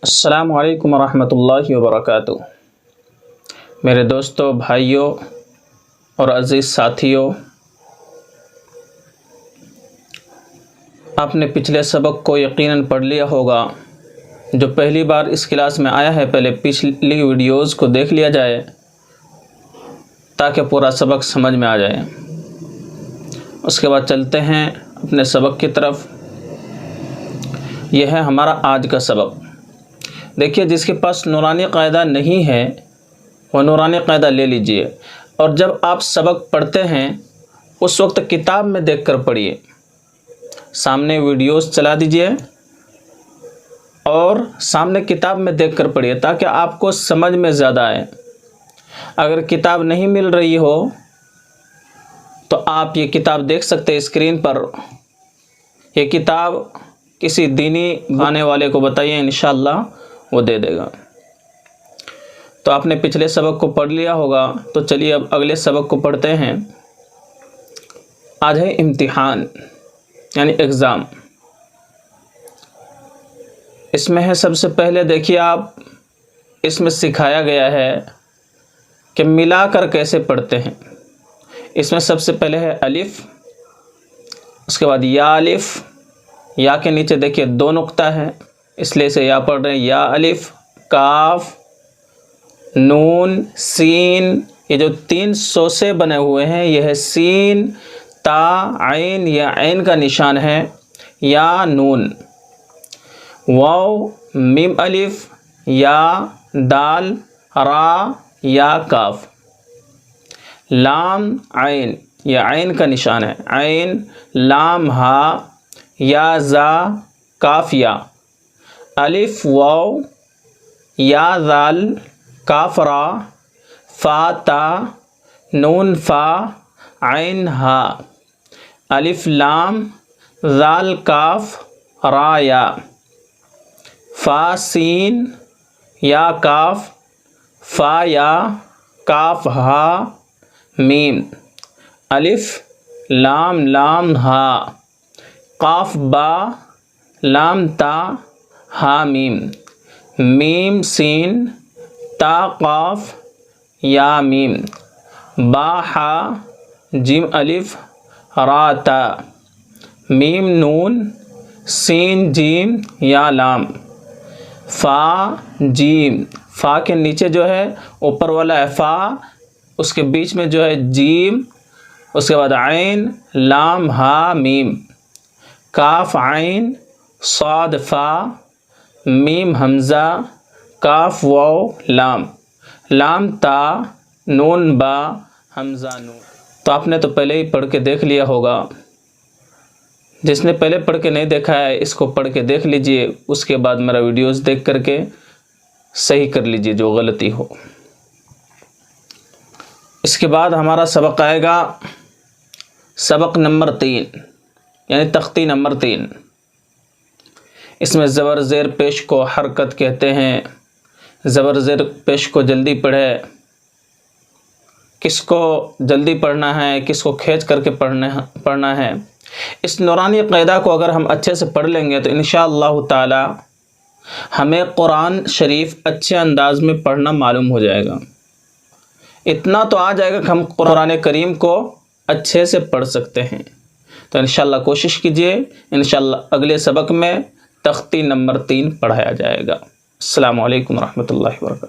السلام علیکم ورحمۃ اللہ وبرکاتہ۔ میرے دوستوں، بھائیوں اور عزیز ساتھیوں، آپ نے پچھلے سبق کو یقیناً پڑھ لیا ہوگا۔ جو پہلی بار اس کلاس میں آیا ہے، پہلے پچھلی ویڈیوز کو دیکھ لیا جائے تاکہ پورا سبق سمجھ میں آ جائے۔ اس کے بعد چلتے ہیں اپنے سبق کی طرف۔ یہ ہے ہمارا آج کا سبق۔ دیکھیے، جس کے پاس نورانی قاعدہ نہیں ہے وہ نورانی قاعدہ لے لیجئے، اور جب آپ سبق پڑھتے ہیں اس وقت کتاب میں دیکھ کر پڑھیے۔ سامنے ویڈیوز چلا دیجئے اور سامنے کتاب میں دیکھ کر پڑھیے تاکہ آپ کو سمجھ میں زیادہ آئے۔ اگر کتاب نہیں مل رہی ہو تو آپ یہ کتاب دیکھ سکتے ہیں اسکرین پر۔ یہ کتاب کسی دینی آنے والے کو بتائیے، انشاءاللہ وہ دے دے گا۔ تو آپ نے پچھلے سبق کو پڑھ لیا ہوگا، تو چلیے اب اگلے سبق کو پڑھتے ہیں۔ آج ہے امتحان یعنی ایگزام۔ اس میں ہے سب سے پہلے دیکھیے، آپ اس میں سکھایا گیا ہے کہ ملا کر کیسے پڑھتے ہیں۔ اس میں سب سے پہلے ہے الف، اس کے بعد یا الف، یا کے نیچے دیکھیے دو نقطہ ہے، اس لیے اسے یا پڑھ رہے ہیں۔ یا الف، کاف، نون، سین، یہ جو تین سوسے بنے ہوئے ہیں یہ ہے سین، تا، عین، یا عین کا نشان ہے، یا نون، واو، میم الف، یا، دال، را، یا کاف، لام، عین، یا عین کا نشان ہے، عین، لام، ہا، یا، زا، کاف، یا، الف، واو، یا، ذال، کاف، را، فا، تا، نون، فا، عین، ہا، الف، لام، ذال، کاف، را، یا، فا، سین، یا، کاف، فا، یا، کاف، ہا، میم، الف، لام، لام، ہا، قاف، با، لام، تا، ہا، میم، میم، سین، تا، قاف، یا، میم، با، ہا، جیم، الف، را، تا، میم، نون، سین، جیم، یا، لام، فا، جیم، فا کے نیچے جو ہے اوپر والا ہے فا، اس کے بیچ میں جو ہے جیم، اس کے بعد عین، لام، ہا، میم، کاف، عین، صاد، فا، میم، حمزہ، کاف، واو، لام، لام، تا، نون، با، حمزہ، نون۔ تو آپ نے تو پہلے ہی پڑھ کے دیکھ لیا ہوگا۔ جس نے پہلے پڑھ کے نہیں دیکھا ہے اس کو پڑھ کے دیکھ لیجئے، اس کے بعد میرا ویڈیوز دیکھ کر کے صحیح کر لیجئے جو غلطی ہو۔ اس کے بعد ہمارا سبق آئے گا سبق نمبر 3 یعنی تختی نمبر 3۔ اس میں زبر زیر پیش کو حرکت کہتے ہیں۔ زبر زیر پیش کو جلدی پڑھے، کس کو جلدی پڑھنا ہے، کس کو کھینچ کر کے پڑھنا ہے۔ اس نورانی قاعدہ کو اگر ہم اچھے سے پڑھ لیں گے تو انشاءاللہ تعالی ہمیں قرآن شریف اچھے انداز میں پڑھنا معلوم ہو جائے گا۔ اتنا تو آ جائے گا کہ ہم قرآن کریم کو اچھے سے پڑھ سکتے ہیں۔ تو انشاءاللہ کوشش کیجئے، انشاءاللہ اگلے سبق میں تختی نمبر 3 پڑھایا جائے گا۔ السلام علیکم ورحمۃ اللہ وبرکاتہ۔